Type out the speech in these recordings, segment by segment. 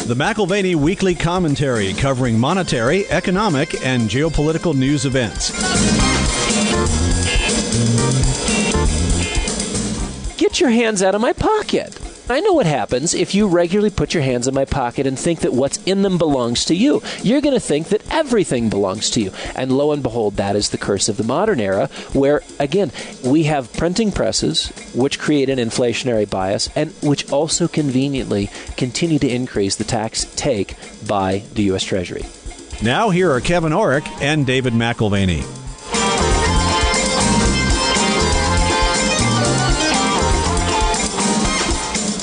The McAlvany Weekly Commentary, covering monetary, economic, and geopolitical news events. Get your hands out of my pocket. I know what happens if you regularly put your hands in my pocket and think that what's in them belongs to you. You're going to think that everything belongs to you. And lo and behold, that is the curse of the modern era, where, again, we have printing presses, which create an inflationary bias, and which also conveniently continue to increase the tax take by the U.S. Treasury. Now here are Kevin Orrick and David McAlvany.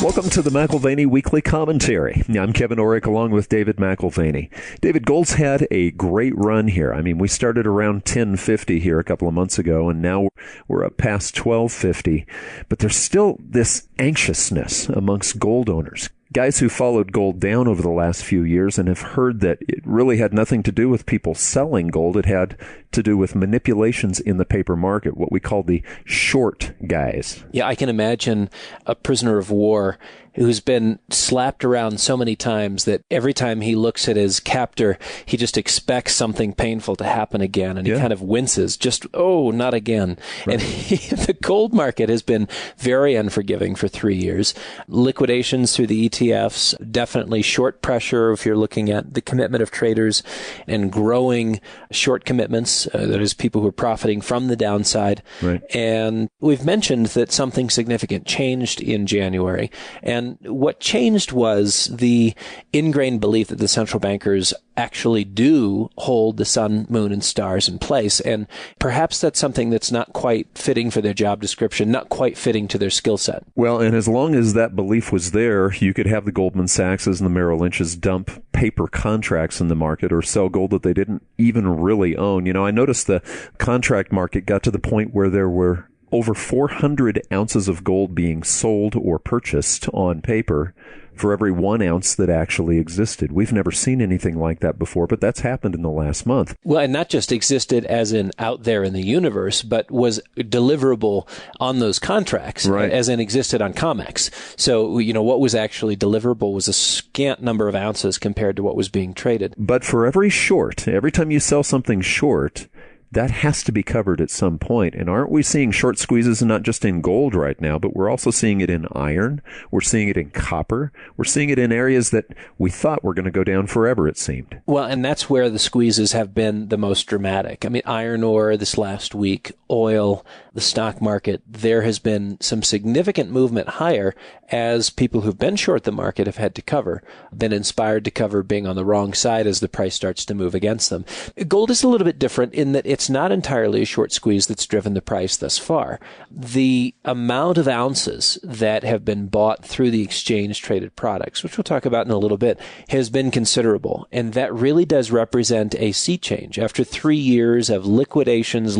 Welcome to the McAlvany Weekly Commentary. I'm Kevin Orrick along with David McAlvany. David, gold's had a great run here. I mean, we started around $10.50 here a couple of months ago, and now we're up past $12.50. But there's still this anxiousness amongst gold owners. Guys who followed gold down over the last few years and have heard that it really had nothing to do with people selling gold. It had to do with manipulations in the paper market, what we call the short guys. Yeah, I can imagine a prisoner of war who's been slapped around so many times that every time he looks at his captor, he just expects something painful to happen again, and he kind of winces, just, oh, not again. Right. And the gold market has been very unforgiving for 3 years. Liquidations through the ETFs, definitely short pressure if you're looking at the commitment of traders and growing short commitments, that is, people who are profiting from the downside. Right. And we've mentioned that something significant changed in January, and what changed was the ingrained belief that the central bankers actually do hold the sun, moon, and stars in place. And perhaps that's something that's not quite fitting for their job description, not quite fitting to their skill set. Well, and as long as that belief was there, you could have the Goldman Sachs's and the Merrill Lynch's dump paper contracts in the market or sell gold that they didn't even really own. You know, I noticed the contract market got to the point where there were over 400 ounces of gold being sold or purchased on paper for every 1 ounce that actually existed. We've never seen anything like that before, but that's happened in the last month. Well, and not just existed as in out there in the universe, but was deliverable on those contracts, right, as in existed on COMEX. So, you know, what was actually deliverable was a scant number of ounces compared to what was being traded. But for every time you sell something short, that has to be covered at some point. And aren't we seeing short squeezes not just in gold right now, but we're also seeing it in iron. We're seeing it in copper. We're seeing it in areas that we thought were going to go down forever, it seemed. Well, and that's where the squeezes have been the most dramatic. I mean, iron ore this last week, oil, the stock market, there has been some significant movement higher as people who've been short the market have had to cover, been inspired to cover being on the wrong side as the price starts to move against them. Gold is a little bit different in that it's not entirely a short squeeze that's driven the price thus far. The amount of ounces that have been bought through the exchange-traded products, which we'll talk about in a little bit, has been considerable. And that really does represent a sea change. After 3 years of liquidations,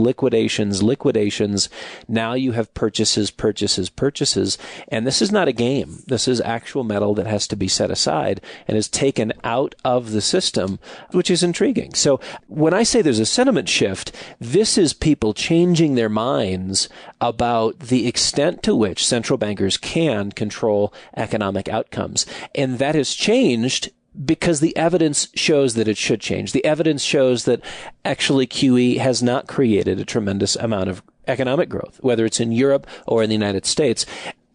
now you have purchases. And this is not a game. This is actual metal that has to be set aside and is taken out of the system, which is intriguing. So when I say there's a sentiment shift, this is people changing their minds about the extent to which central bankers can control economic outcomes. And that has changed because the evidence shows that it should change. The evidence shows that actually QE has not created a tremendous amount of economic growth, whether it's in Europe or in the United States.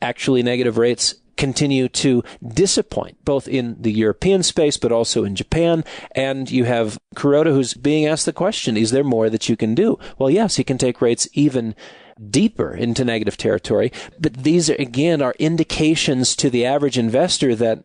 Actually, negative rates continue to disappoint, both in the European space, but also in Japan. And you have Kuroda, who's being asked the question, is there more that you can do? Well, yes, he can take rates even deeper into negative territory. But these, again, are indications to the average investor that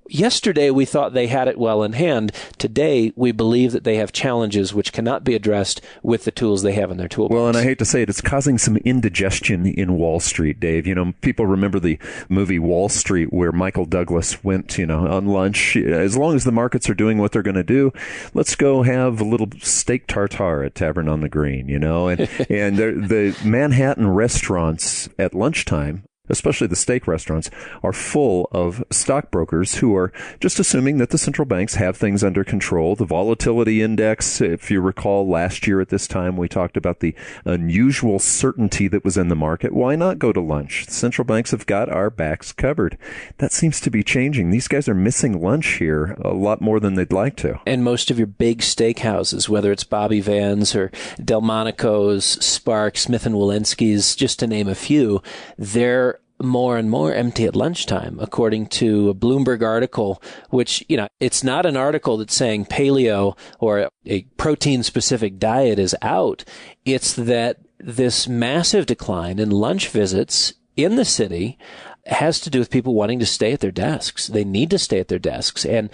yesterday we thought they had it well in hand. Today, we believe that they have challenges which cannot be addressed with the tools they have in their toolbox. Well, and I hate to say it, it's causing some indigestion in Wall Street, Dave. You know, people remember the movie Wall Street where Michael Douglas went, on lunch. As long as the markets are doing what they're going to do, let's go have a little steak tartare at Tavern on the Green, And the Manhattan restaurants at lunchtime especially the steak restaurants, are full of stockbrokers who are just assuming that the central banks have things under control. The volatility index, if you recall, last year at this time, we talked about the unusual certainty that was in the market. Why not go to lunch? The central banks have got our backs covered. That seems to be changing. These guys are missing lunch here a lot more than they'd like to. And most of your big steakhouses, whether it's Bobby Van's or Delmonico's, Spark, Smith & Wollensky's, just to name a few, they're more and more empty at lunchtime, according to a Bloomberg article, which, it's not an article that's saying paleo or a protein-specific diet is out. It's that this massive decline in lunch visits in the city has to do with people wanting to stay at their desks. They need to stay at their desks. And,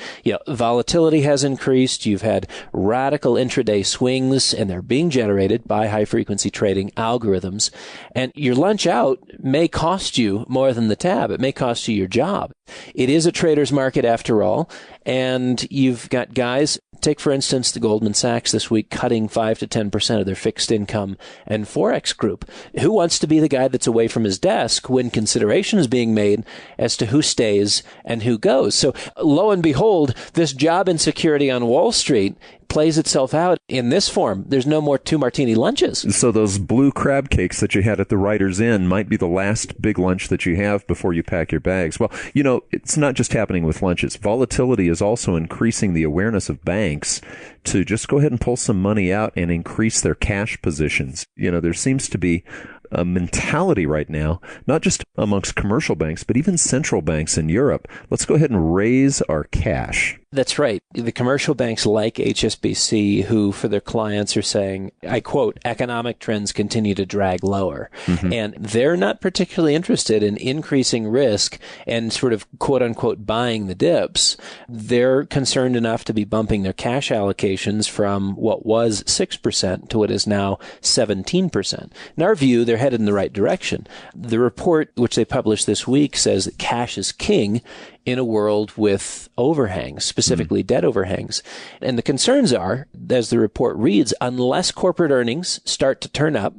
volatility has increased. You've had radical intraday swings, and they're being generated by high-frequency trading algorithms. And your lunch out may cost you more than the tab. It may cost you your job. It is a trader's market after all. And you've got guys, take for instance the Goldman Sachs this week cutting 5 to 10% of their fixed income and Forex group. Who wants to be the guy that's away from his desk when consideration is being made as to who stays and who goes? So lo and behold, this job insecurity on Wall Street plays itself out in this form. There's no more 2 martini lunches. So those blue crab cakes that you had at the Writer's Inn might be the last big lunch that you have before you pack your bags. Well, it's not just happening with lunches. Volatility is also increasing the awareness of banks to just go ahead and pull some money out and increase their cash positions. There seems to be a mentality right now, not just amongst commercial banks, but even central banks in Europe. Let's go ahead and raise our cash. That's right. The commercial banks like HSBC, who for their clients are saying, I quote, economic trends continue to drag lower. Mm-hmm. And they're not particularly interested in increasing risk and sort of quote unquote buying the dips. They're concerned enough to be bumping their cash allocations from what was 6% to what is now 17%. In our view, they're headed in the right direction. The report, which they published this week, says that cash is king in a world with overhangs, specifically debt overhangs. And the concerns are, as the report reads, unless corporate earnings start to turn up,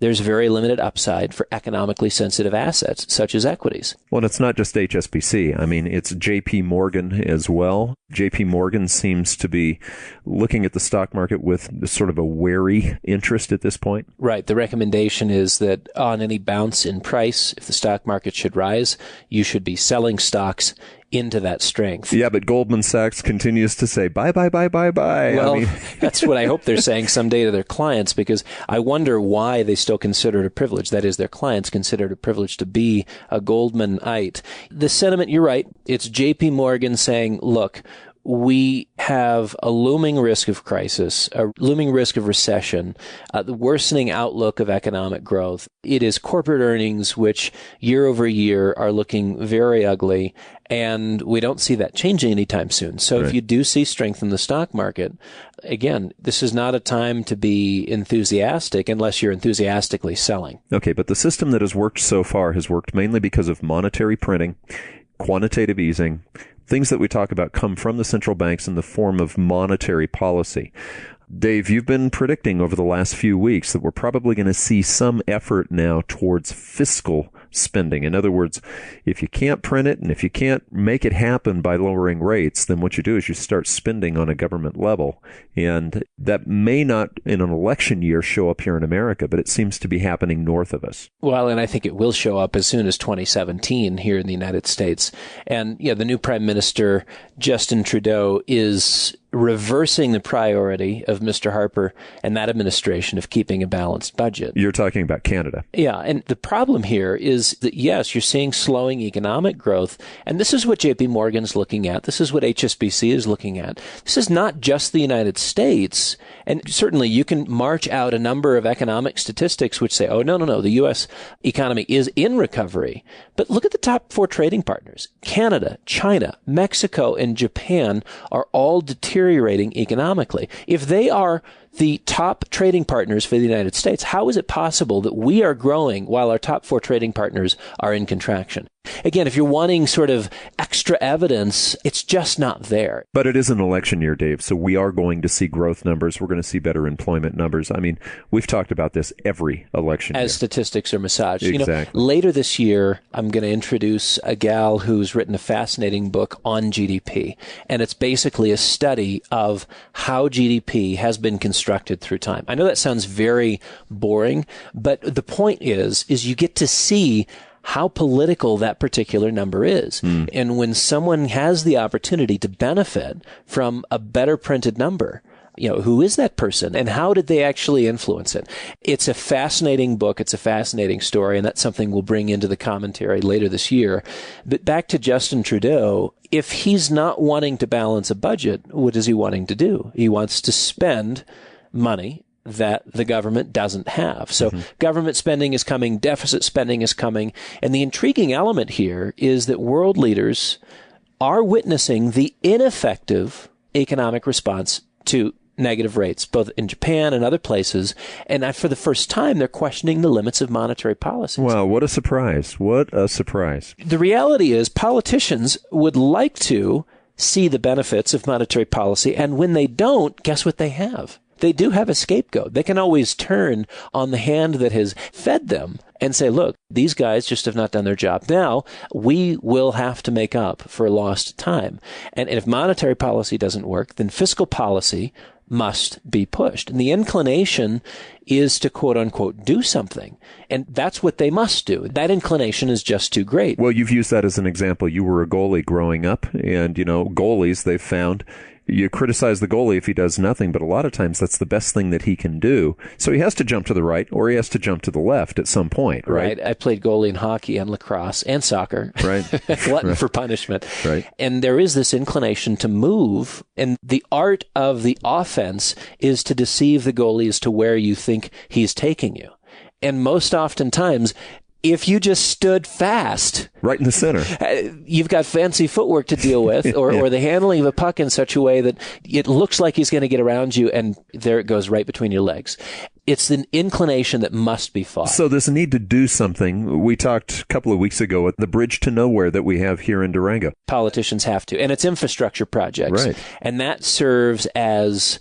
there's very limited upside for economically sensitive assets, such as equities. Well, it's not just HSBC. I mean, it's JPMorgan as well. JPMorgan seems to be looking at the stock market with sort of a wary interest at this point. Right. The recommendation is that on any bounce in price, if the stock market should rise, you should be selling stocks into that strength. Yeah, but Goldman Sachs continues to say, buy, buy, buy, buy, buy. Well, that's what I hope they're saying someday to their clients, because I wonder why they still consider it a privilege. That is, their clients consider it a privilege to be a Goldmanite. The sentiment, you're right. It's JP Morgan saying, look, we have a looming risk of crisis, a looming risk of recession, the worsening outlook of economic growth. It is corporate earnings which year over year are looking very ugly, and we don't see that changing anytime soon. So If you do see strength in the stock market, again, this is not a time to be enthusiastic unless you're enthusiastically selling. Okay, but the system that has worked so far has worked mainly because of monetary printing, quantitative easing. Things that we talk about come from the central banks in the form of monetary policy. Dave, you've been predicting over the last few weeks that we're probably going to see some effort now towards fiscal spending. In other words, if you can't print it and if you can't make it happen by lowering rates, then what you do is you start spending on a government level. And that may not in an election year show up here in America, but it seems to be happening north of us. Well, and I think it will show up as soon as 2017 here in the United States. And yeah, the new Prime Minister, Justin Trudeau, is reversing the priority of Mr. Harper and that administration of keeping a balanced budget. You're talking about Canada. Yeah, and the problem here is that, yes, you're seeing slowing economic growth, and this is what JP Morgan's looking at. This is what HSBC is looking at. This is not just the United States, and certainly you can march out a number of economic statistics which say, oh, no, the U.S. economy is in recovery. But look at the top 4 trading partners. Canada, China, Mexico, and Japan are all deteriorating economically. If they are the top trading partners for the United States, how is it possible that we are growing while our top 4 trading partners are in contraction? Again, if you're wanting sort of extra evidence, it's just not there. But it is an election year, Dave, so we are going to see growth numbers. We're going to see better employment numbers. I mean, we've talked about this every election year. As statistics are massaged. Exactly. Later this year, I'm going to introduce a gal who's written a fascinating book on GDP. And it's basically a study of how GDP has been constructed through time. I know that sounds very boring, but the point is you get to see how political that particular number is. And when someone has the opportunity to benefit from a better printed number, who is that person and how did they actually influence it? It's a fascinating book. It's a fascinating story. And that's something we'll bring into the commentary later this year. But back to Justin Trudeau, if he's not wanting to balance a budget, what is he wanting to do? He wants to spend money that the government doesn't have. So government spending is coming, deficit spending is coming. And the intriguing element here is that world leaders are witnessing the ineffective economic response to negative rates, both in Japan and other places. And for the first time, they're questioning the limits of monetary policies. Wow, what a surprise. What a surprise. The reality is politicians would like to see the benefits of monetary policy. And when they don't, guess what they have? They do have a scapegoat. They can always turn on the hand that has fed them and say, look, these guys just have not done their job. Now, we will have to make up for lost time. And if monetary policy doesn't work, then fiscal policy must be pushed. And the inclination is to, quote unquote, do something. And that's what they must do. That inclination is just too great. Well, you've used that as an example. You were a goalie growing up, and, goalies, they've found you criticize the goalie if he does nothing, but a lot of times that's the best thing that he can do. So he has to jump to the right or he has to jump to the left at some point, right? I played goalie in hockey and lacrosse and soccer. Right. Glutton for punishment. Right. And there is this inclination to move, and the art of the offense is to deceive the goalie as to where you think he's taking you. And most oftentimes, if you just stood fast, right in the center, you've got fancy footwork to deal with, or the handling of a puck in such a way that it looks like he's going to get around you, and there it goes right between your legs. It's an inclination that must be fought. So this need to do something. We talked a couple of weeks ago at the bridge to nowhere that we have here in Durango. Politicians have to, and it's infrastructure projects. Right. And that serves as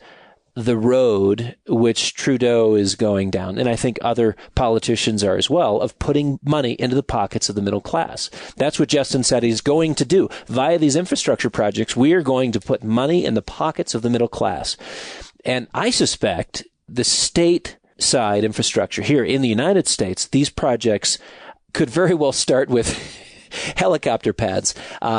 the road which Trudeau is going down, and I think other politicians are as well, of putting money into the pockets of the middle class. That's what Justin said he's going to do. Via these infrastructure projects, we are going to put money in the pockets of the middle class. And I suspect the state side infrastructure here in the United States, these projects could very well start with helicopter pads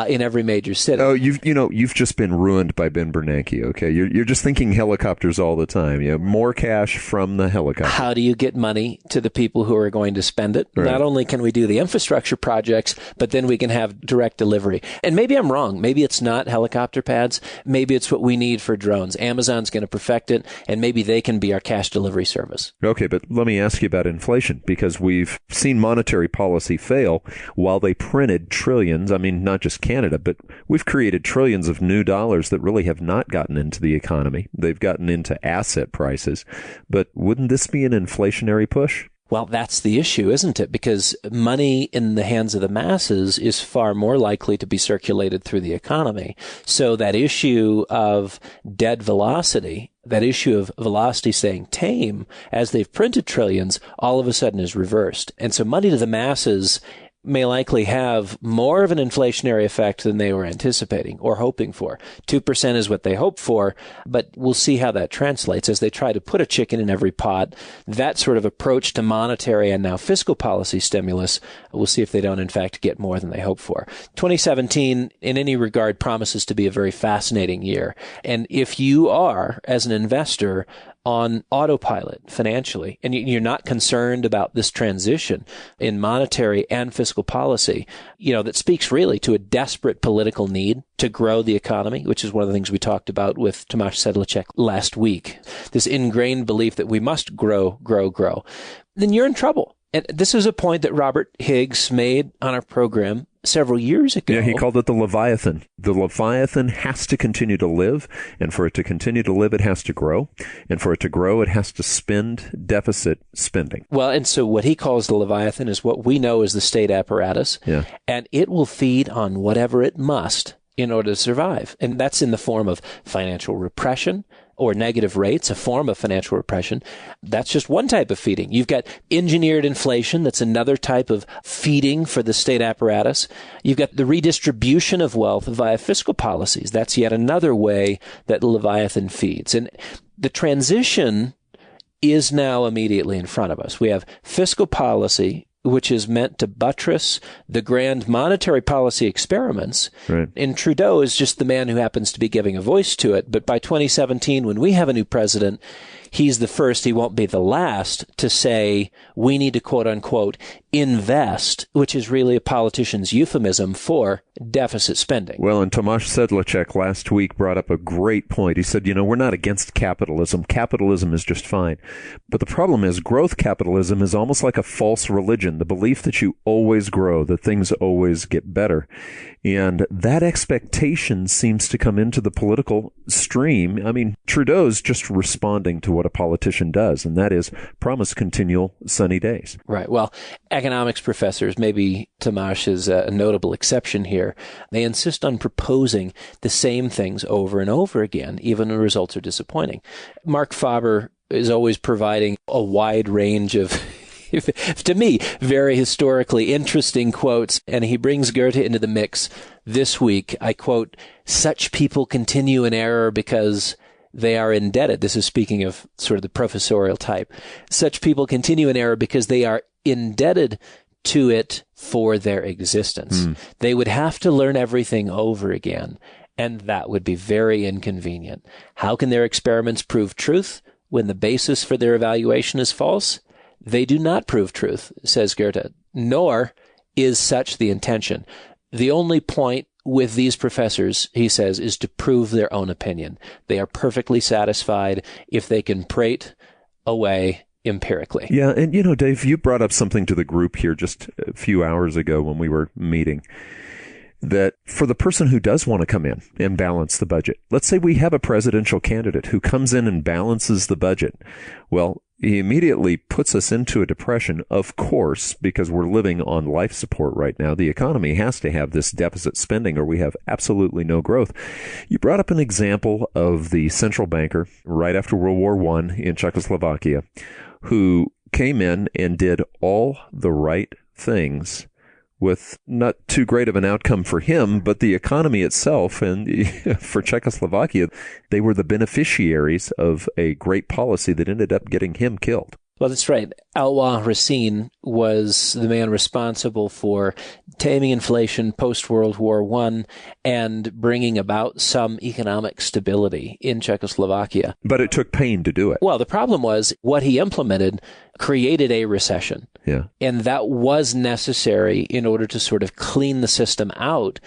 in every major city. Oh, you've just been ruined by Ben Bernanke. Okay, you're just thinking helicopters all the time. More cash from the helicopter. How do you get money to the people who are going to spend it? Right. Not only can we do the infrastructure projects, but then we can have direct delivery. And maybe I'm wrong. Maybe it's not helicopter pads. Maybe it's what we need for drones. Amazon's going to perfect it, and maybe they can be our cash delivery service. Okay, but let me ask you about inflation, because we've seen monetary policy fail while they printed trillions. I mean, not just Canada, but we've created trillions of new dollars that really have not gotten into the economy. They've gotten into asset prices. But wouldn't this be an inflationary push? Well, that's the issue, isn't it? Because money in the hands of the masses is far more likely to be circulated through the economy. So that issue of dead velocity, that issue of velocity staying tame, as they've printed trillions, all of a sudden is reversed. And so money to the masses may likely have more of an inflationary effect than they were anticipating or hoping for. 2% is what they hope for, but we'll see how that translates as they try to put a chicken in every pot. That sort of approach to monetary and now fiscal policy stimulus, we'll see if they don't in fact get more than they hope for. 2017, in any regard, promises to be a very fascinating year. And if you are, as an investor, on autopilot financially, and you're not concerned about this transition in monetary and fiscal policy, that speaks really to a desperate political need to grow the economy, which is one of the things we talked about with Tomasz Sedlacek last week. This ingrained belief that we must grow, then you're in trouble. And this is a point that Robert Higgs made on our program several years ago. Yeah, he called it the Leviathan. The Leviathan has to continue to live, and for it to continue to live, it has to grow. And for it to grow, it has to spend deficit spending. Well, and so what he calls the Leviathan is what we know as the state apparatus, and it will feed on whatever it must in order to survive. And that's in the form of financial repression or negative rates, a form of financial repression. That's just one type of feeding. You've got engineered inflation. That's another type of feeding for the state apparatus. You've got the redistribution of wealth via fiscal policies. That's yet another way that the Leviathan feeds. And the transition is now immediately in front of us. We have fiscal policy, which is meant to buttress the grand monetary policy experiments. Right. And Trudeau is just the man who happens to be giving a voice to it. But by 2017, when we have a new president, he's the first, he won't be the last, to say we need to, quote unquote, invest, which is really a politician's euphemism for deficit spending. Well, and Tomasz Sedlacek last week brought up a great point. He said, we're not against capitalism. Capitalism is just fine. But the problem is growth capitalism is almost like a false religion, the belief that you always grow, that things always get better. And that expectation seems to come into the political stream. I mean, Trudeau's just responding to what a politician does, and that is promise continual sunny days. Right. Well, economics professors, maybe Tomasz is a notable exception here. They insist on proposing the same things over and over again, even when results are disappointing. Mark Faber is always providing a wide range of to me, very historically interesting quotes, and he brings Goethe into the mix this week. I quote, "Such people continue in error because they are indebted." This is speaking of sort of the professorial type. "Such people continue in error because they are indebted to it for their existence. They would have to learn everything over again, and that would be very inconvenient. How can their experiments prove truth when the basis for their evaluation is false? They do not prove truth," says Goethe, "nor is such the intention. The only point with these professors," he says, "is to prove their own opinion. They are perfectly satisfied if they can prate away empirically." Yeah, and Dave, you brought up something to the group here just a few hours ago when we were meeting, that for the person who does want to come in and balance the budget, let's say we have a presidential candidate who comes in and balances the budget. Well, he immediately puts us into a depression, of course, because we're living on life support right now. The economy has to have this deficit spending or we have absolutely no growth. You brought up an example of the central banker right after World War I in Czechoslovakia who came in and did all the right things with not too great of an outcome for him, but the economy itself. And for Czechoslovakia, they were the beneficiaries of a great policy that ended up getting him killed. Well, that's right. Alois Racine was the man responsible for taming inflation post-World War I and bringing about some economic stability in Czechoslovakia. But it took pain to do it. Well, the problem was what he implemented created a recession. Yeah. And that was necessary in order to sort of clean the system out.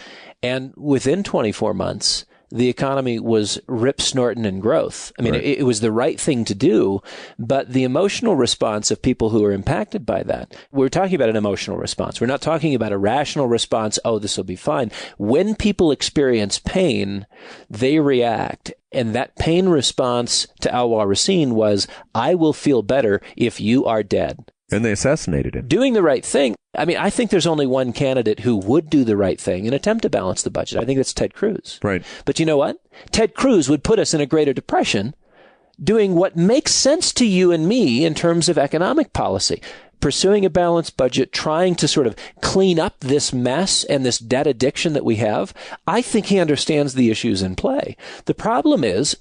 And within 24 months, the economy was rip snorting in growth. I mean, right. it was the right thing to do, but the emotional response of people who are impacted by that, we're talking about an emotional response. We're not talking about a rational response, oh, this will be fine. When people experience pain, they react. And that pain response to Alois Racine was, I will feel better if you are dead. And they assassinated him. Doing the right thing. I mean, I think there's only one candidate who would do the right thing and attempt to balance the budget. I think that's Ted Cruz. Right. But you know what? Ted Cruz would put us in a greater depression doing what makes sense to you and me in terms of economic policy. Pursuing a balanced budget, trying to sort of clean up this mess and this debt addiction that we have. I think he understands the issues in play. The problem is,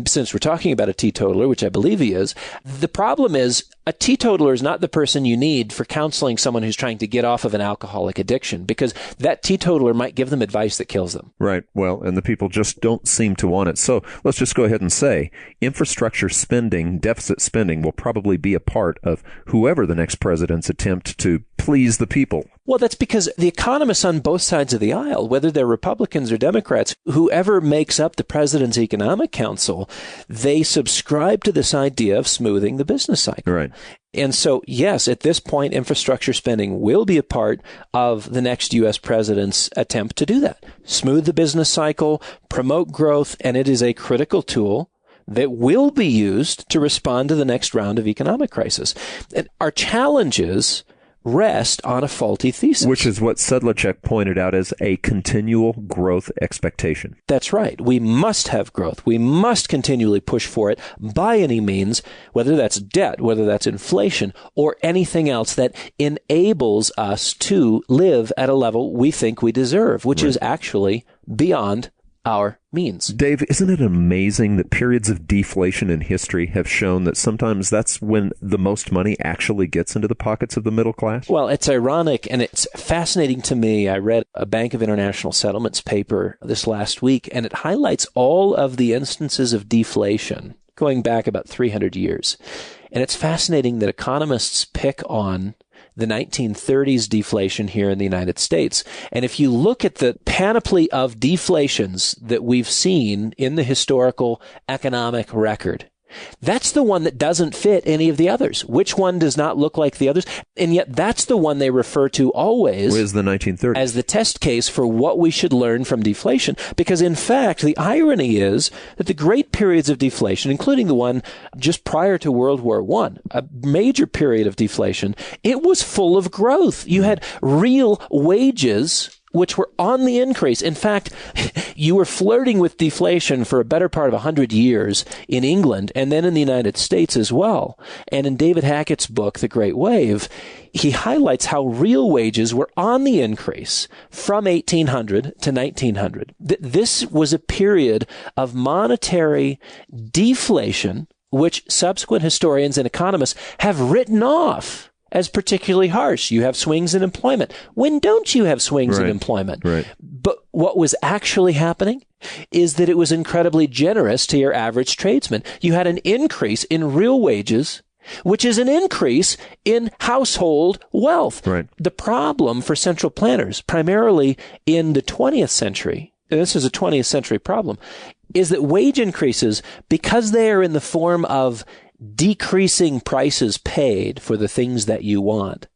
since we're talking about a teetotaler, which I believe he is, the problem is a teetotaler is not the person you need for counseling someone who's trying to get off of an alcoholic addiction, because that teetotaler might give them advice that kills them. Right. Well, and the people just don't seem to want it. So let's just go ahead and say infrastructure spending, deficit spending will probably be a part of whoever the next president's attempt to please the people. Well, that's because the economists on both sides of the aisle, whether they're Republicans or Democrats, whoever makes up the President's Economic Council, they subscribe to this idea of smoothing the business cycle. Right. And so, yes, at this point, infrastructure spending will be a part of the next U.S. president's attempt to do that. Smooth the business cycle, promote growth, and it is a critical tool that will be used to respond to the next round of economic crisis. And our challenges rest on a faulty thesis. Which is what Sedlacek pointed out as a continual growth expectation. That's right. We must have growth. We must continually push for it by any means, whether that's debt, whether that's inflation, or anything else that enables us to live at a level we think we deserve, which is actually beyond our means. Dave, isn't it amazing that periods of deflation in history have shown that sometimes that's when the most money actually gets into the pockets of the middle class? Well, it's ironic and it's fascinating to me. I read a Bank of International Settlements paper this last week, and it highlights all of the instances of deflation going back about 300 years. And it's fascinating that economists pick on the 1930s deflation here in the United States. And if you look at the panoply of deflations that we've seen in the historical economic record, that's the one that doesn't fit any of the others. Which one does not look like the others? And yet that's the one they refer to always as the 1930s as the test case for what we should learn from deflation. Because in fact, the irony is that the great periods of deflation, including the one just prior to World War I, a major period of deflation, it was full of growth. You had real wages which were on the increase. In fact, you were flirting with deflation for a better part of 100 years in England and then in the United States as well. And in David Hackett's book, The Great Wave, he highlights how real wages were on the increase from 1800 to 1900. This was a period of monetary deflation, which subsequent historians and economists have written off as particularly harsh. You have swings in employment. When don't you have swings in employment? Right. But what was actually happening is that it was incredibly generous to your average tradesman. You had an increase in real wages, which is an increase in household wealth. Right. The problem for central planners, primarily in the 20th century, and this is a 20th century problem, is that wage increases, because they are in the form of decreasing prices paid for the things that you want,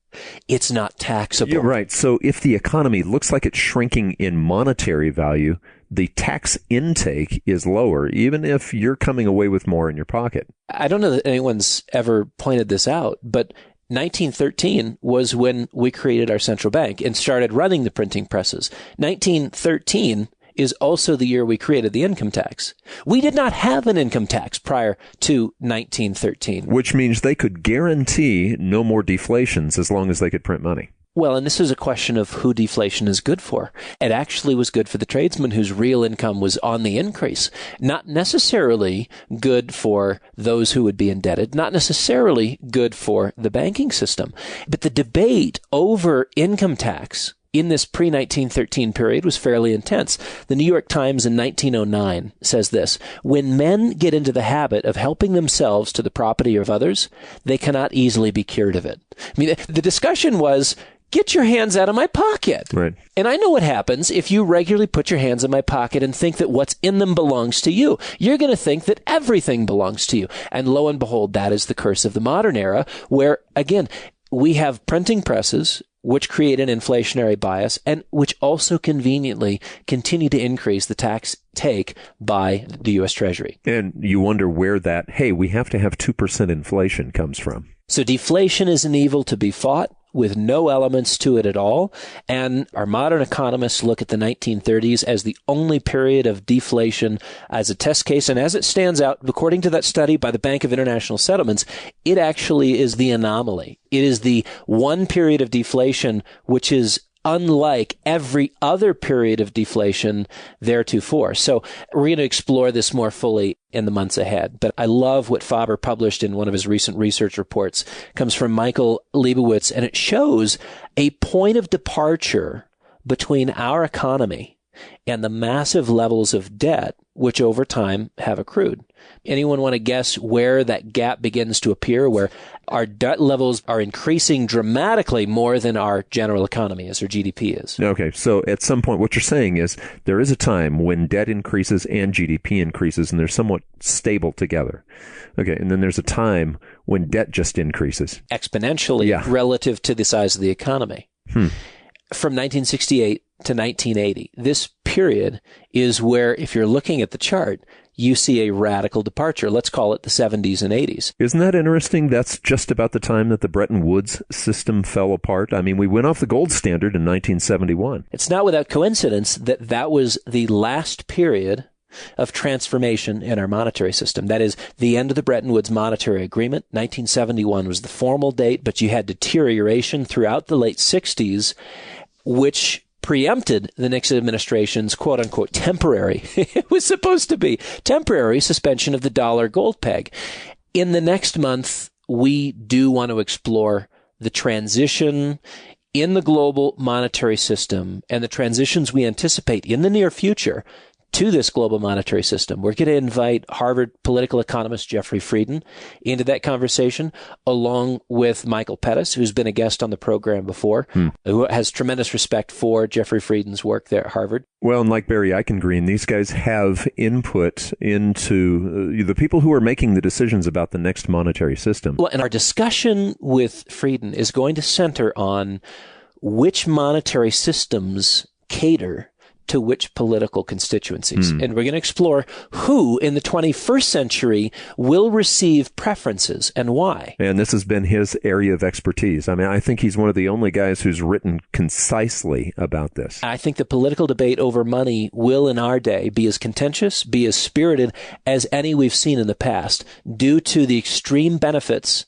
it's not taxable. You're right. So if the economy looks like it's shrinking in monetary value, the tax intake is lower, even if you're coming away with more in your pocket. I don't know that anyone's ever pointed this out, but 1913 was when we created our central bank and started running the printing presses. 1913 is also the year we created the income tax. We did not have an income tax prior to 1913. Which means they could guarantee no more deflations as long as they could print money. Well, and this is a question of who deflation is good for. It actually was good for the tradesman whose real income was on the increase. Not necessarily good for those who would be indebted, not necessarily good for the banking system. But the debate over income tax in this pre-1913 period was fairly intense. The New York Times in 1909 says this: when men get into the habit of helping themselves to the property of others, they cannot easily be cured of it. I mean, the discussion was, get your hands out of my pocket. Right. And I know what happens if you regularly put your hands in my pocket and think that what's in them belongs to you. You're going to think that everything belongs to you. And lo and behold, that is the curse of the modern era, where, again, we have printing presses which create an inflationary bias and which also conveniently continue to increase the tax take by the U.S. Treasury. And you wonder where that, hey, we have to have 2% inflation comes from. So deflation is an evil to be fought with no elements to it at all. And our modern economists look at the 1930s as the only period of deflation as a test case. And as it stands out, according to that study by the Bank of International Settlements, it actually is the anomaly. It is the one period of deflation which is unlike every other period of deflation theretofore. So we're going to explore this more fully in the months ahead. But I love what Faber published in one of his recent research reports. It comes from Michael Leibowitz, and it shows a point of departure between our economy and the massive levels of debt which over time have accrued. Anyone want to guess where that gap begins to appear, where our debt levels are increasing dramatically more than our general economy is, or GDP is? Okay, so at some point, what you're saying is there is a time when debt increases and GDP increases, and they're somewhat stable together. Okay, and then there's a time when debt just increases. Exponentially relative to the size of the economy. From 1968 to 1980, this period is where, if you're looking at the chart, you see a radical departure. Let's call it the 70s and 80s. Isn't that interesting? That's just about the time that the Bretton Woods system fell apart. I mean, we went off the gold standard in 1971. It's not without coincidence that that was the last period of transformation in our monetary system. That is the end of the Bretton Woods Monetary Agreement. 1971 was the formal date, but you had deterioration throughout the late 60s, which preempted the Nixon administration's quote-unquote temporary, it was supposed to be, temporary suspension of the dollar gold peg. In the next month, we do want to explore the transition in the global monetary system and the transitions we anticipate in the near future to this global monetary system. We're going to invite Harvard political economist Jeffrey Frieden into that conversation, along with Michael Pettis, who's been a guest on the program before, who has tremendous respect for Jeffrey Frieden's work there at Harvard. Well, and like Barry Eichengreen, these guys have input into the people who are making the decisions about the next monetary system. Well, and our discussion with Frieden is going to center on which monetary systems cater to which political constituencies. And we're going to explore who in the 21st century will receive preferences and why. And this has been his area of expertise. I mean, I think he's one of the only guys who's written concisely about this. I think the political debate over money will in our day be as contentious, be as spirited as any we've seen in the past, due to the extreme benefits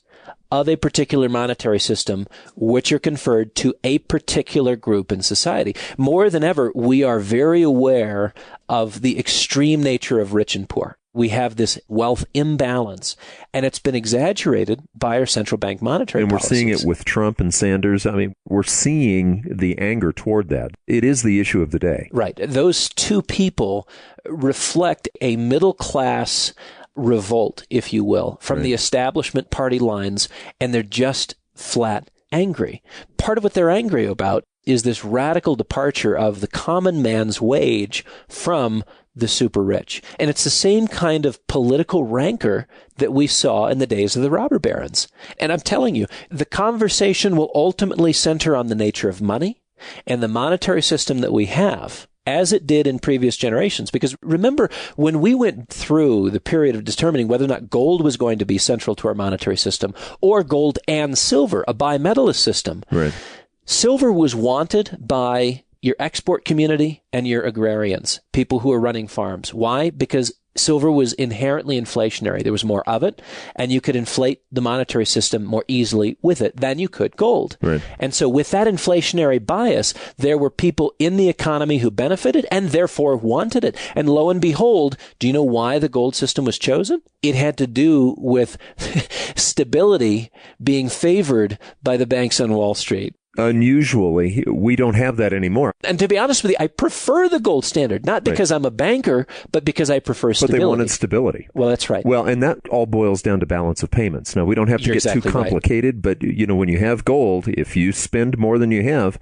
of a particular monetary system, which are conferred to a particular group in society. More than ever, we are very aware of the extreme nature of rich and poor. We have this wealth imbalance, and it's been exaggerated by our central bank monetary policies. And we're seeing it with Trump and Sanders. I mean, we're seeing the anger toward that. It is the issue of the day. Right. Those two people reflect a middle class revolt, if you will, from the establishment party lines, and they're just flat angry. Part of what they're angry about is this radical departure of the common man's wage from the super rich. And it's the same kind of political rancor that we saw in the days of the robber barons. And I'm telling you, the conversation will ultimately center on the nature of money and the monetary system that we have, as it did in previous generations. Because remember, when we went through the period of determining whether or not gold was going to be central to our monetary system, or gold and silver, a bimetallist system, silver was wanted by your export community and your agrarians, people who are running farms. Why? Because silver was inherently inflationary. There was more of it, and you could inflate the monetary system more easily with it than you could gold. And so with that inflationary bias, there were people in the economy who benefited and therefore wanted it. And lo and behold, do you know why the gold system was chosen? It had to do with stability being favored by the banks on Wall Street. Unusually, we don't have that anymore. And to be honest with you, I prefer the gold standard, not because I'm a banker, but because I prefer stability. But they wanted stability. Well, that's right. Well, and that all boils down to balance of payments. Now, we don't have to get too complicated, but you know, when you have gold, if you spend more than you have,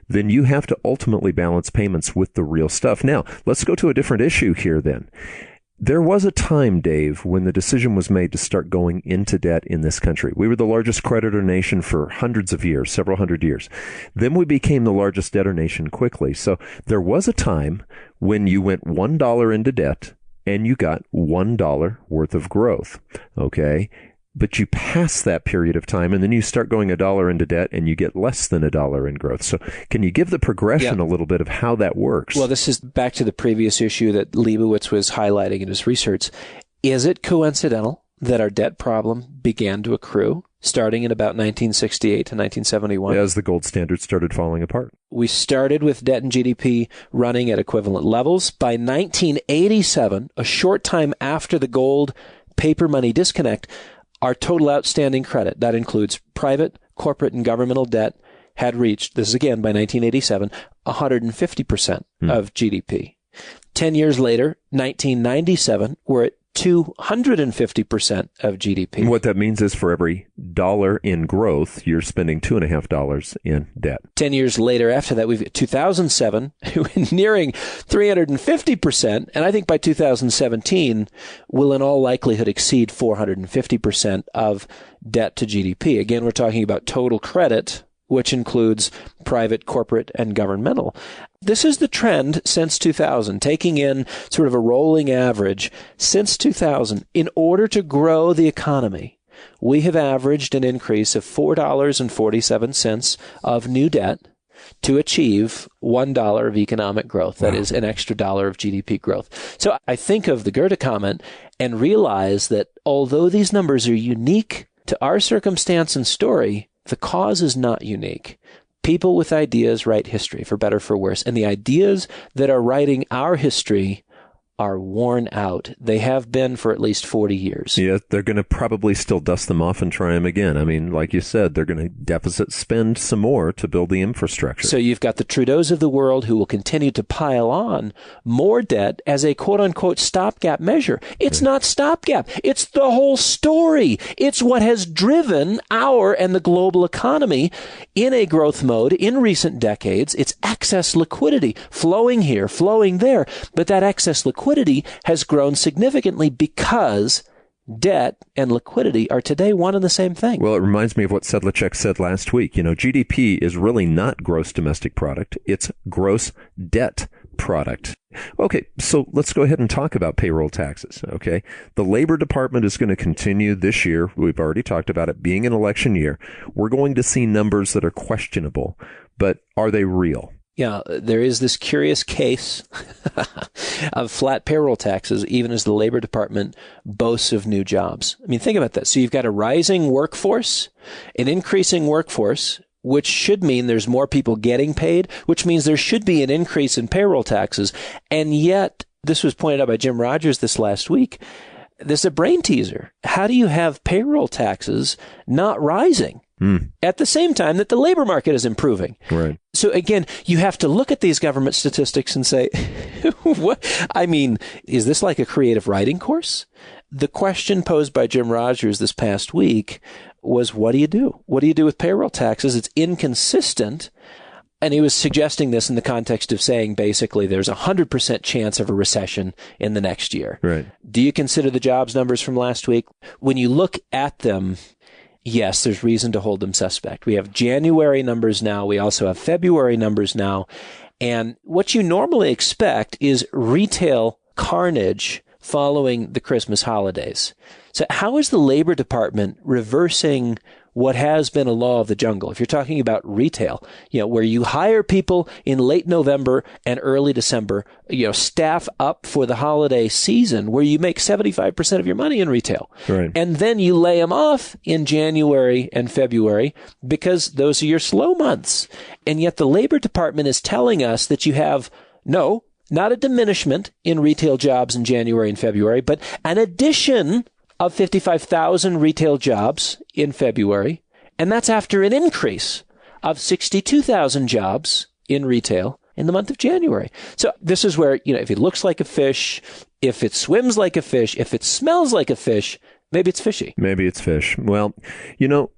then you have to ultimately balance payments with the real stuff. Now, let's go to a different issue here then. There was a time, Dave, when the decision was made to start going into debt in this country. We were the largest creditor nation for hundreds of years, several hundred years. Then we became the largest debtor nation quickly. So there was a time when you went $1 into debt and you got $1 worth of growth. Okay? But you pass that period of time, and then you start going $1 into debt, and you get less than $1 in growth. So can you give the progression a little bit of how that works? Well, this is back to the previous issue that Leibowitz was highlighting in his research. Is it coincidental that our debt problem began to accrue starting in about 1968 to 1971? As the gold standard started falling apart. We started with debt and GDP running at equivalent levels. By 1987, a short time after the gold paper money disconnect, our total outstanding credit, that includes private, corporate, and governmental debt, had reached, this is again by 1987, 150% of GDP. 10 years later, 1997, we're at 250% of GDP. What that means is for every dollar in growth, you're spending $2.50 in debt. 10 years later after that, we've 2007, nearing 350%. And I think by 2017, will in all likelihood exceed 450% of debt to GDP. Again, we're talking about total credit, which includes private, corporate, and governmental. This is the trend since 2000, taking in sort of a rolling average. Since 2000, in order to grow the economy, we have averaged an increase of $4.47 of new debt to achieve $1 of economic growth. That is an extra dollar of GDP growth. So I think of the Goethe comment and realize that although these numbers are unique to our circumstance and story, the cause is not unique. People with ideas write history, for better, for worse. And the ideas that are writing our history are worn out. They have been for at least 40 years. Yeah, they're going to probably still dust them off and try them again. I mean, like you said, they're going to deficit spend some more to build the infrastructure. So you've got the Trudeaus of the world who will continue to pile on more debt as a quote-unquote stopgap measure. It's not stopgap. It's the whole story. It's what has driven our and the global economy in a growth mode in recent decades. It's excess liquidity flowing here, flowing there. But that excess liquidity has grown significantly because debt and liquidity are today one and the same thing. Well, it reminds me of what Sedlacek said last week. You know, GDP is really not gross domestic product. It's gross debt product. Okay, so let's go ahead and talk about payroll taxes, okay? The Labor Department is going to continue this year. We've already talked about it being an election year. We're going to see numbers that are questionable, but are they real? Yeah, there is this curious case of flat payroll taxes, even as the Labor Department boasts of new jobs. I mean, think about that. So you've got a rising workforce, an increasing workforce, which should mean there's more people getting paid, which means there should be an increase in payroll taxes. And yet, this was pointed out by Jim Rogers this last week, this is a brain teaser. How do you have payroll taxes not rising at the same time that the labor market is improving? Right. So again, you have to look at these government statistics and say, what? I mean, is this like a creative writing course? The question posed by Jim Rogers this past week was, what do you do? What do you do with payroll taxes? It's inconsistent. And he was suggesting this in the context of saying basically there's a 100% chance of a recession in the next year. Right. Do you consider the jobs numbers from last week? When you look at them, yes, there's reason to hold them suspect. We have January numbers now. We also have February numbers now. And what you normally expect is retail carnage following the Christmas holidays. So how is the Labor Department reversing what has been a law of the jungle? If you're talking about retail, where you hire people in late November and early December, staff up for the holiday season where you make 75% of your money in retail. Right. And then you lay them off in January and February because those are your slow months. And yet the Labor Department is telling us that you have not a diminishment in retail jobs in January and February, but an addition of 55,000 retail jobs in February, and that's after an increase of 62,000 jobs in retail in the month of January. So this is where, if it looks like a fish, if it swims like a fish, if it smells like a fish, maybe it's fishy. Maybe it's fish. Well,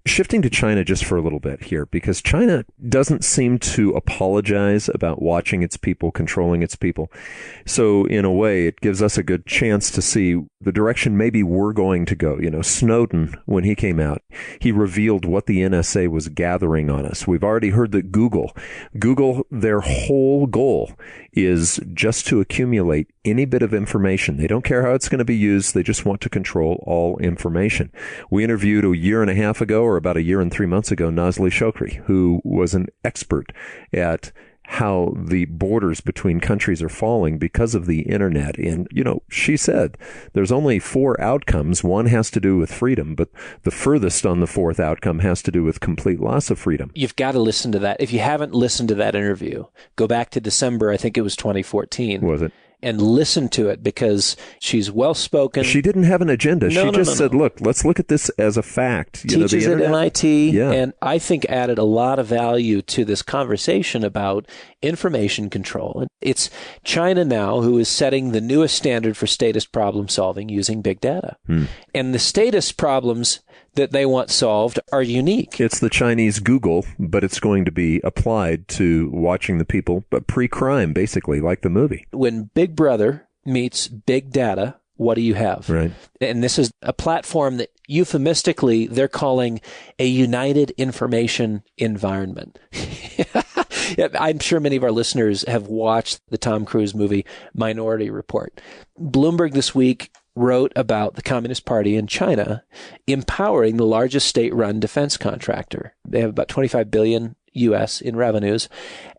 shifting to China just for a little bit here, because China doesn't seem to apologize about watching its people, controlling its people. So in a way, it gives us a good chance to see the direction maybe we're going to go. Snowden, when he came out, he revealed what the NSA was gathering on us. We've already heard that Google, their whole goal is just to accumulate any bit of information. They don't care how it's going to be used. They just want to control all information. We interviewed a year and a half ago, or about a year and 3 months ago, Nazli Shokri, who was an expert at how the borders between countries are falling because of the internet. And, she said there's only 4 outcomes. One has to do with freedom, but the furthest on the 4th outcome has to do with complete loss of freedom. You've got to listen to that. If you haven't listened to that interview, go back to December, I think it was 2014. Was it? and listened to it because she's well-spoken. She didn't have an agenda. She just said, look, let's look at this as a fact. Teaches at MIT, and I think added a lot of value to this conversation about information control. It's China now who is setting the newest standard for statist problem solving using big data. And the statist problems that they want solved are unique. It's the Chinese Google, but it's going to be applied to watching the people, but pre-crime, basically, like the movie. When Big Brother meets big data, what do you have? Right. And this is a platform that euphemistically they're calling a united information environment. I'm sure many of our listeners have watched the Tom Cruise movie Minority Report. Bloomberg this week wrote about the Communist Party in China empowering the largest state-run defense contractor. They have about $25 billion U.S. in revenues.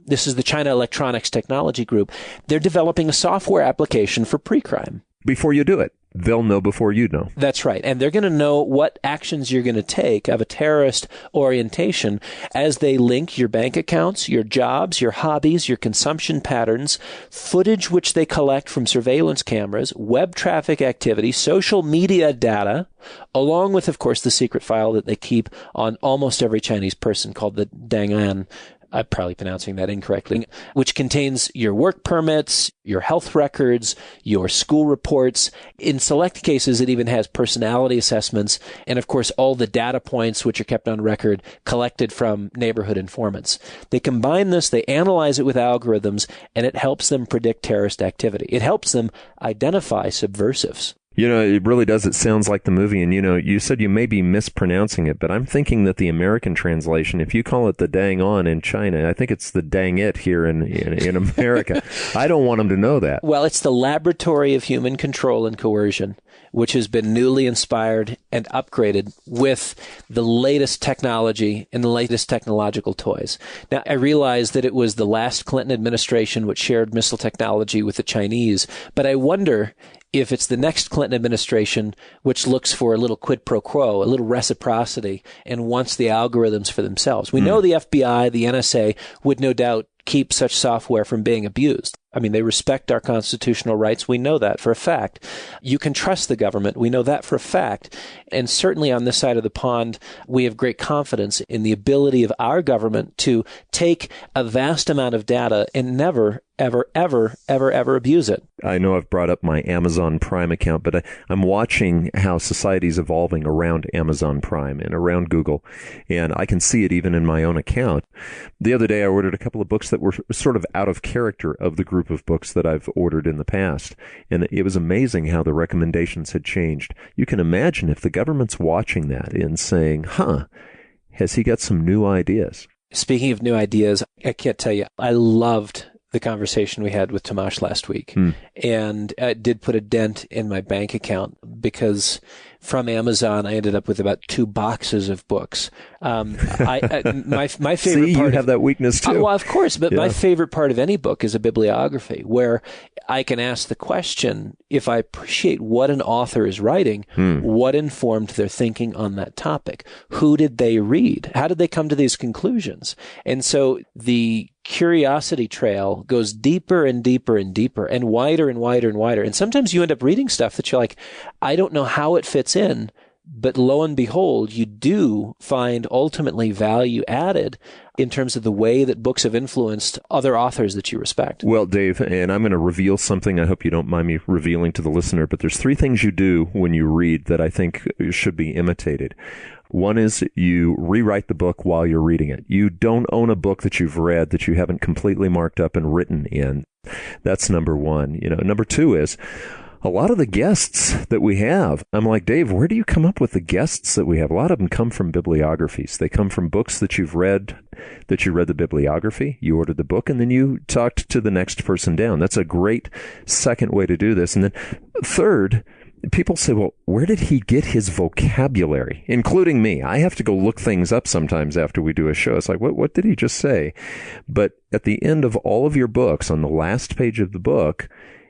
This is the China Electronics Technology Group. They're developing a software application for pre-crime. Before you do it. They'll know before you know. That's right. And they're going to know what actions you're going to take of a terrorist orientation as they link your bank accounts, your jobs, your hobbies, your consumption patterns, footage which they collect from surveillance cameras, web traffic activity, social media data, along with, of course, the secret file that they keep on almost every Chinese person called the Dang'an. I'm probably pronouncing that incorrectly, which contains your work permits, your health records, your school reports. In select cases, it even has personality assessments and, of course, all the data points which are kept on record collected from neighborhood informants. They combine this, they analyze it with algorithms, and it helps them predict terrorist activity. It helps them identify subversives. You know, it really does. It sounds like the movie. And, you know, you said you may be mispronouncing it, but I'm thinking that the American translation, if you call it the dang on in China, I think it's the dang it here in America. I don't want them to know that. Well, it's the laboratory of human control and coercion, which has been newly inspired and upgraded with the latest technology and the latest technological toys. Now, I realize that it was the last Clinton administration which shared missile technology with the Chinese, but I wonder if it's the next Clinton administration which looks for a little quid pro quo, a little reciprocity, and wants the algorithms for themselves. We know the FBI, the NSA would no doubt keep such software from being abused. I mean, they respect our constitutional rights. We know that for a fact. You can trust the government. We know that for a fact. And certainly on this side of the pond, we have great confidence in the ability of our government to take a vast amount of data and never, ever, ever, ever, ever abuse it. I know I've brought up my Amazon Prime account, but I'm watching how society's evolving around Amazon Prime and around Google, and I can see it even in my own account. The other day, I ordered a couple of books that were sort of out of character of the group of books that I've ordered in the past, and it was amazing how the recommendations had changed. You can imagine if the government's watching that and saying, has he got some new ideas? Speaking of new ideas, I can't tell you, I loved the conversation we had with Tomasz last week, and it did put a dent in my bank account because from Amazon, I ended up with about 2 boxes of books. My favorite See, part you have that weakness too. Well, of course, but my favorite part of any book is a bibliography where I can ask the question, if I appreciate what an author is writing, what informed their thinking on that topic? Who did they read? How did they come to these conclusions? And so the curiosity trail goes deeper and deeper and deeper and wider and wider and wider. And sometimes you end up reading stuff that you're like, I don't know how it fits in, but lo and behold, you do find ultimately value added in terms of the way that books have influenced other authors that you respect. Well, Dave, and I'm going to reveal something I hope you don't mind me revealing to the listener, but there's 3 things you do when you read that I think should be imitated. One is you rewrite the book while you're reading it. You don't own a book that you've read that you haven't completely marked up and written in. That's number 1. You know, number 2 is a lot of the guests that we have, I'm like, Dave, where do you come up with the guests that we have? A lot of them come from bibliographies. They come from books that you've read, that you read the bibliography, you ordered the book, and then you talked to the next person down. That's a great second way to do this. And then third, people say, well, where did he get his vocabulary? Including me. I have to go look things up sometimes after we do a show. It's like, what did he just say? But at the end of all of your books, on the last page of the book,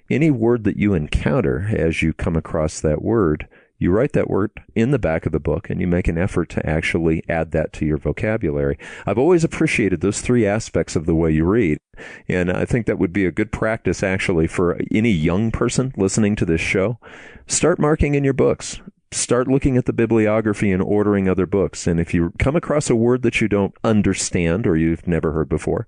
any word that you encounter as you come across that word, you write that word in the back of the book and you make an effort to actually add that to your vocabulary. I've always appreciated those three aspects of the way you read. And I think that would be a good practice actually for any young person listening to this show. Start marking in your books. Start looking at the bibliography and ordering other books. And if you come across a word that you don't understand or you've never heard before,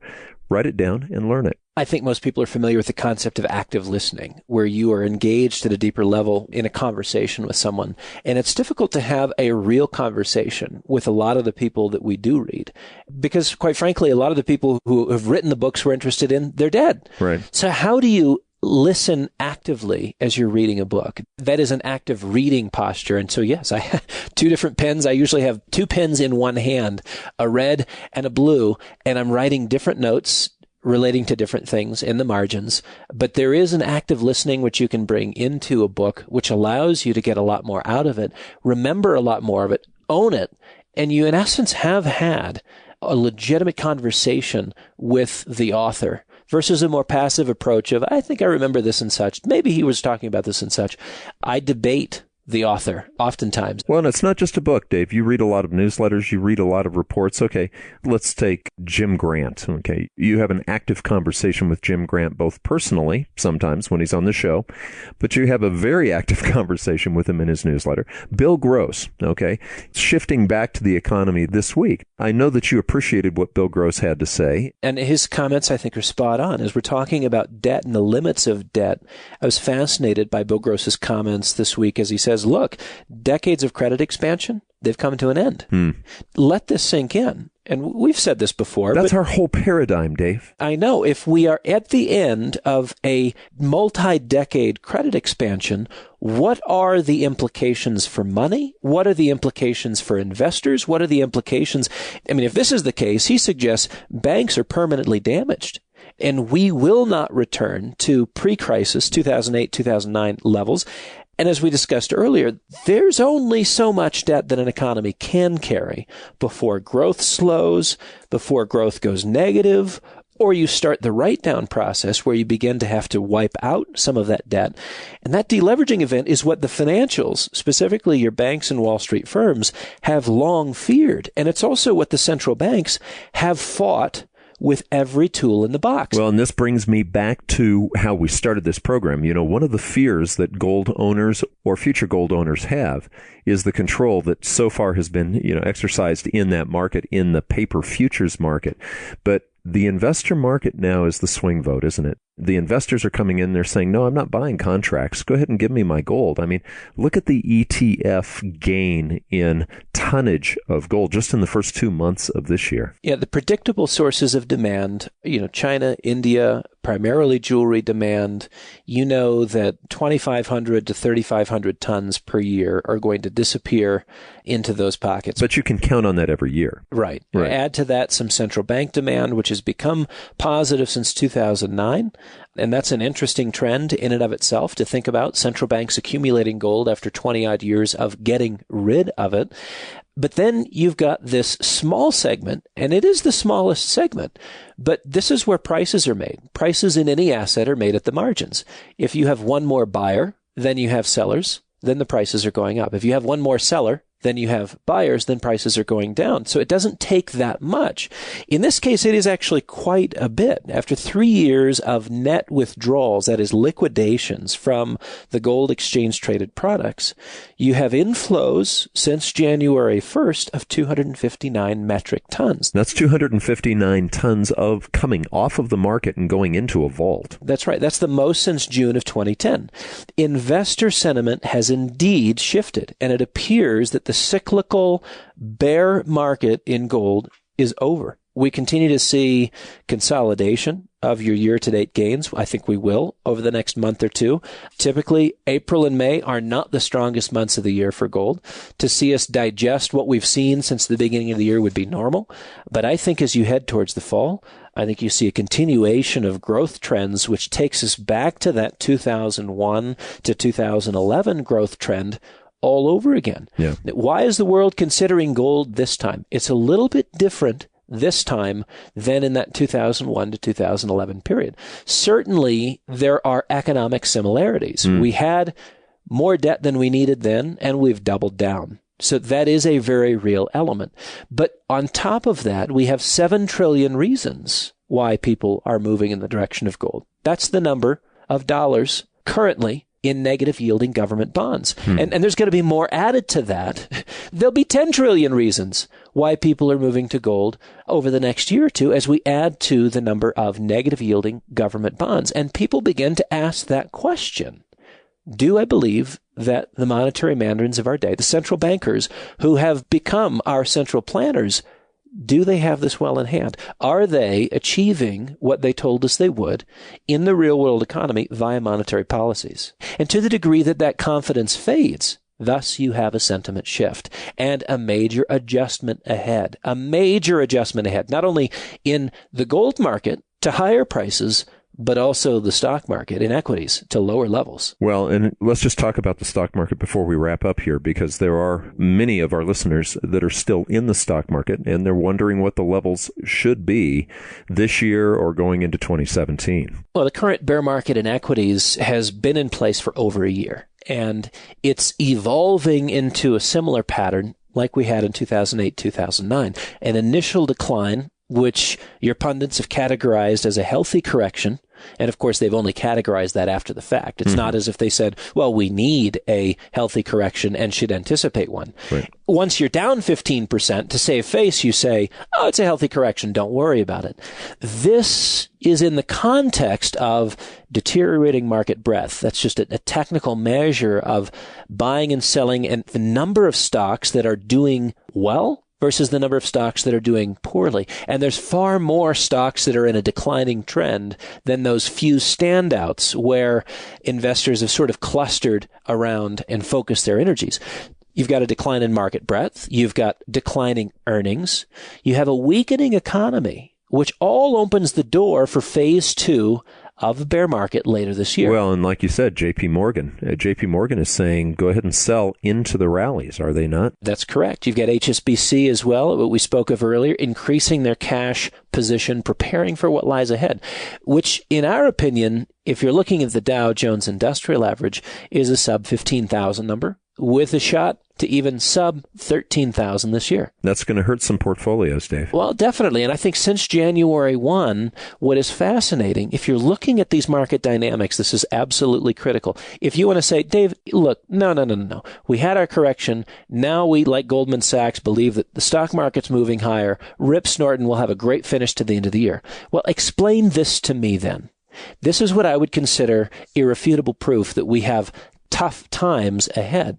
write it down and learn it. I think most people are familiar with the concept of active listening, where you are engaged at a deeper level in a conversation with someone. And it's difficult to have a real conversation with a lot of the people that we do read, because quite frankly, a lot of the people who have written the books we're interested in, they're dead. Right. So how do you listen actively as you're reading a book? That is an active reading posture. And so, yes, I have two different pens. I usually have two pens in one hand, a red and a blue, and I'm writing different notes relating to different things in the margins. But there is an active listening which you can bring into a book, which allows you to get a lot more out of it, remember a lot more of it, own it, and you in essence have had a legitimate conversation with the author versus a more passive approach of, I think I remember this and such. Maybe he was talking about this and such. I debate the author oftentimes. Well, and it's not just a book, Dave. You read a lot of newsletters. You read a lot of reports. Okay, let's take Jim Grant. Okay, you have an active conversation with Jim Grant, both personally, sometimes when he's on the show, but you have a very active conversation with him in his newsletter. Bill Gross, okay, shifting back to the economy this week. I know that you appreciated what Bill Gross had to say. And his comments, I think, are spot on. As we're talking about debt and the limits of debt, I was fascinated by Bill Gross's comments this week as he says, look, decades of credit expansion, they've come to an end. Let this sink in. And we've said this before. That's our whole paradigm, Dave. I know. If we are at the end of a multi-decade credit expansion, what are the implications for money? What are the implications for investors? What are the implications? I mean, if this is the case, he suggests banks are permanently damaged. And we will not return to pre-crisis 2008, 2009 levels. And as we discussed earlier, there's only so much debt that an economy can carry before growth slows, before growth goes negative, or you start the write-down process where you begin to have to wipe out some of that debt. And that deleveraging event is what the financials, specifically your banks and Wall Street firms, have long feared. And it's also what the central banks have fought with every tool in the box. Well, and this brings me back to how we started this program. You know, one of the fears that gold owners or future gold owners have is the control that so far has been, exercised in that market, in the paper futures market. But the investor market now is the swing vote, isn't it? The investors are coming in, they're saying, no, I'm not buying contracts. Go ahead and give me my gold. I mean, look at the ETF gain in tonnage of gold just in the first 2 months of this year. Yeah, the predictable sources of demand, China, India, primarily jewelry demand, that 2,500 to 3,500 tons per year are going to disappear into those pockets. But you can count on that every year. Right. Add to that some central bank demand, which has become positive since 2009. And that's an interesting trend in and of itself to think about, central banks accumulating gold after 20-odd years of getting rid of it. But then you've got this small segment, and it is the smallest segment, but this is where prices are made. Prices in any asset are made at the margins. If you have one more buyer than you have sellers, then the prices are going up. If you have one more seller then you have buyers, then prices are going down. So it doesn't take that much. In this case, it is actually quite a bit. After 3 years of net withdrawals, that is liquidations from the gold exchange traded products, you have inflows since January 1st of 259 metric tons. That's 259 tons of coming off of the market and going into a vault. That's right. That's the most since June of 2010. Investor sentiment has indeed shifted, and it appears that the cyclical bear market in gold is over. We continue to see consolidation of your year-to-date gains. I think we will over the next month or two. Typically, April and May are not the strongest months of the year for gold. To see us digest what we've seen since the beginning of the year would be normal. But I think as you head towards the fall, I think you see a continuation of growth trends, which takes us back to that 2001 to 2011 growth trend all over again. Yeah. Why is the world considering gold this time? It's a little bit different this time than in that 2001 to 2011 period. Certainly, there are economic similarities. We had more debt than we needed then, and we've doubled down. So that is a very real element. But on top of that, we have 7 trillion reasons why people are moving in the direction of gold. That's the number of dollars currently in negative yielding government bonds. And there's going to be more added to that. There'll be 10 trillion reasons why people are moving to gold over the next year or two as we add to the number of negative yielding government bonds. And people begin to ask that question. Do I believe that the monetary mandarins of our day, the central bankers who have become our central planners, do they have this well in hand? Are they achieving what they told us they would in the real world economy via monetary policies? And to the degree that that confidence fades, thus you have a sentiment shift and a major adjustment ahead. A major adjustment ahead, not only in the gold market to higher prices, but also the stock market in equities to lower levels. Well, and let's just talk about the stock market before we wrap up here, because there are many of our listeners that are still in the stock market, and they're wondering what the levels should be this year or going into 2017. Well, the current bear market in equities has been in place for over a year, and it's evolving into a similar pattern like we had in 2008, 2009. An initial decline, which your pundits have categorized as a healthy correction. And of course, they've only categorized that after the fact. It's not as if they said, well, we need a healthy correction and should anticipate one. Right. Once you're down 15%, to save face, you say, oh, it's a healthy correction. Don't worry about it. This is in the context of deteriorating market breadth. That's just a technical measure of buying and selling and the number of stocks that are doing well versus the number of stocks that are doing poorly. And there's far more stocks that are in a declining trend than those few standouts where investors have sort of clustered around and focused their energies. You've got a decline in market breadth. You've got declining earnings. You have a weakening economy, which all opens the door for phase 2 of the bear market later this year. Well, and like you said, JPMorgan is saying go ahead and sell into the rallies, are they not? That's correct. You've got HSBC as well, what we spoke of earlier, increasing their cash position, preparing for what lies ahead, which in our opinion, if you're looking at the Dow Jones Industrial Average, is a sub 15,000 number with a shot to even sub 13,000 this year. That's going to hurt some portfolios, Dave. Well, definitely. And I think since January 1, what is fascinating, if you're looking at these market dynamics, this is absolutely critical. If you want to say, Dave, look, no. We had our correction. Now we, like Goldman Sachs, believe that the stock market's moving higher. Rip Snorton will have a great finish to the end of the year. Well, explain this to me then. This is what I would consider irrefutable proof that we have tough times ahead.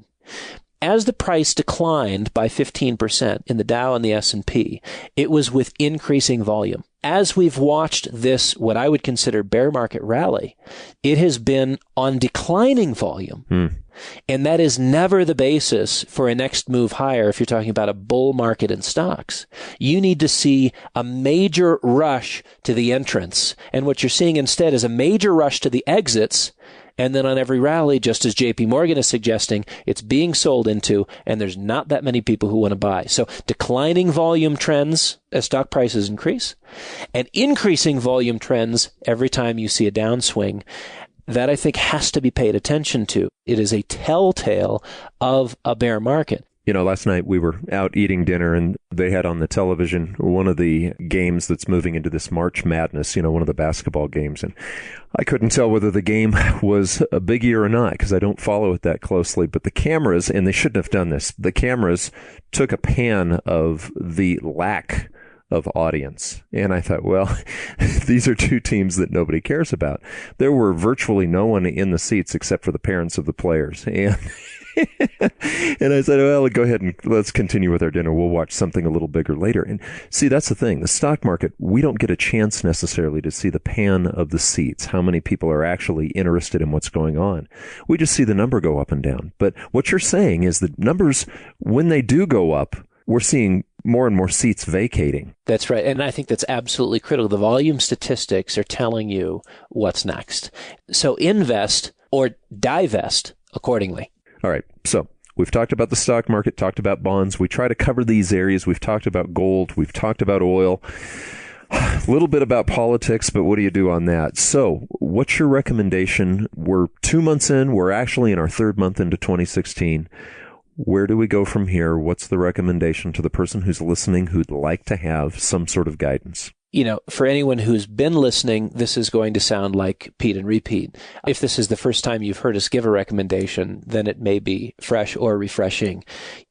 As the price declined by 15% in the Dow and the S&P, it was with increasing volume. As we've watched this, what I would consider bear market rally, it has been on declining volume. And that is never the basis for a next move higher if you're talking about a bull market in stocks. You need to see a major rush to the entrance. And what you're seeing instead is a major rush to the exits. And then on every rally, just as JPMorgan is suggesting, it's being sold into, and there's not that many people who want to buy. So declining volume trends as stock prices increase, and increasing volume trends every time you see a downswing. That I think has to be paid attention to. It is a telltale of a bear market. You know, last night we were out eating dinner and they had on the television one of the games that's moving into this March Madness, you know, one of the basketball games. And I couldn't tell whether the game was a biggie or not because I don't follow it that closely. But the cameras, and they shouldn't have done this, the cameras took a pan of the lack of audience. And I thought, well, these are two teams that nobody cares about. There were virtually no one in the seats except for the parents of the players. And I said, well, go ahead and let's continue with our dinner. We'll watch something a little bigger later. And see, that's the thing. The stock market, we don't get a chance necessarily to see the pan of the seats, how many people are actually interested in what's going on. We just see the number go up and down. But what you're saying is that numbers, when they do go up, we're seeing more and more seats vacating. That's right. And I think that's absolutely critical. The volume statistics are telling you what's next. So invest or divest accordingly. All right. So we've talked about the stock market, talked about bonds. We try to cover these areas. We've talked about gold. We've talked about oil. A little bit about politics, but what do you do on that? So what's your recommendation? We're 2 months in. We're actually in our third month into 2016. Where do we go from here? What's the recommendation to the person who's listening who'd like to have some sort of guidance? For anyone who's been listening, this is going to sound like Pete and repeat. If this is the first time you've heard us give a recommendation, then it may be fresh or refreshing.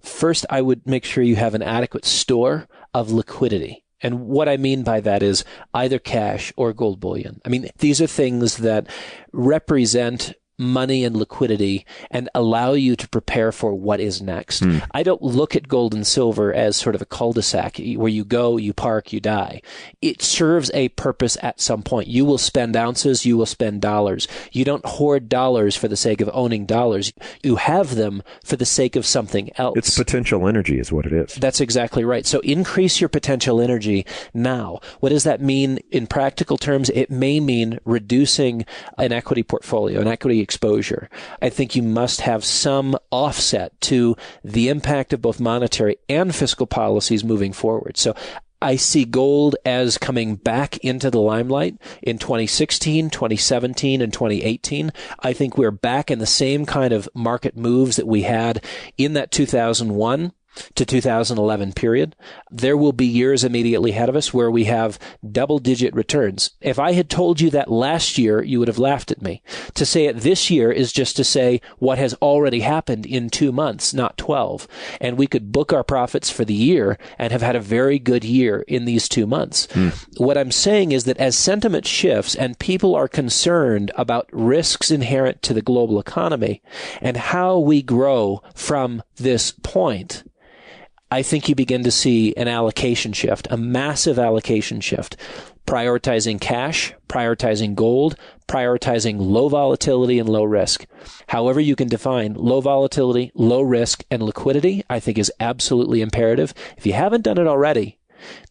First, I would make sure you have an adequate store of liquidity. And what I mean by that is either cash or gold bullion. These are things that represent money and liquidity and allow you to prepare for what is next. I don't look at gold and silver as sort of a cul-de-sac where you go, you park, you die. It serves a purpose at some point. You will spend ounces, you will spend dollars. You don't hoard dollars for the sake of owning dollars. You have them for the sake of something else. It's potential energy is what it is. That's exactly right. So increase your potential energy now. What does that mean in practical terms? It may mean reducing an equity portfolio, an equity exposure. I think you must have some offset to the impact of both monetary and fiscal policies moving forward. So I see gold as coming back into the limelight in 2016, 2017, and 2018. I think we're back in the same kind of market moves that we had in that 2001 to 2011 period. There will be years immediately ahead of us where we have double-digit returns. If I had told you that last year, you would have laughed at me. To say it this year is just to say what has already happened in 2 months, not 12. And we could book our profits for the year and have had a very good year in these 2 months. What I'm saying is that as sentiment shifts and people are concerned about risks inherent to the global economy and how we grow from this point, I think you begin to see an allocation shift, a massive allocation shift, prioritizing cash, prioritizing gold, prioritizing low volatility and low risk. However you can define low volatility, low risk, and liquidity, I think is absolutely imperative. If you haven't done it already,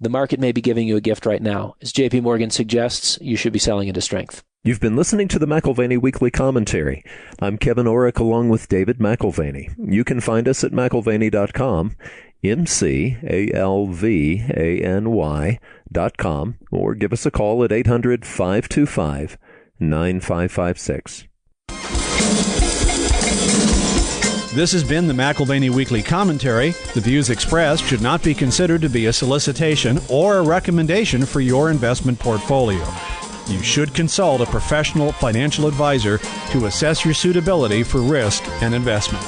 the market may be giving you a gift right now. As JPMorgan suggests, you should be selling into strength. You've been listening to the McAlvany Weekly Commentary. I'm Kevin Orrick along with David McAlvany. You can find us at McAlvany.com, McAlvany.com, or give us a call at 800-525-9556. This has been the McAlvany Weekly Commentary. The views expressed should not be considered to be a solicitation or a recommendation for your investment portfolio. You should consult a professional financial advisor to assess your suitability for risk and investment.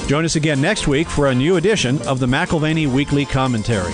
Join us again next week for a new edition of the McAlvany Weekly Commentary.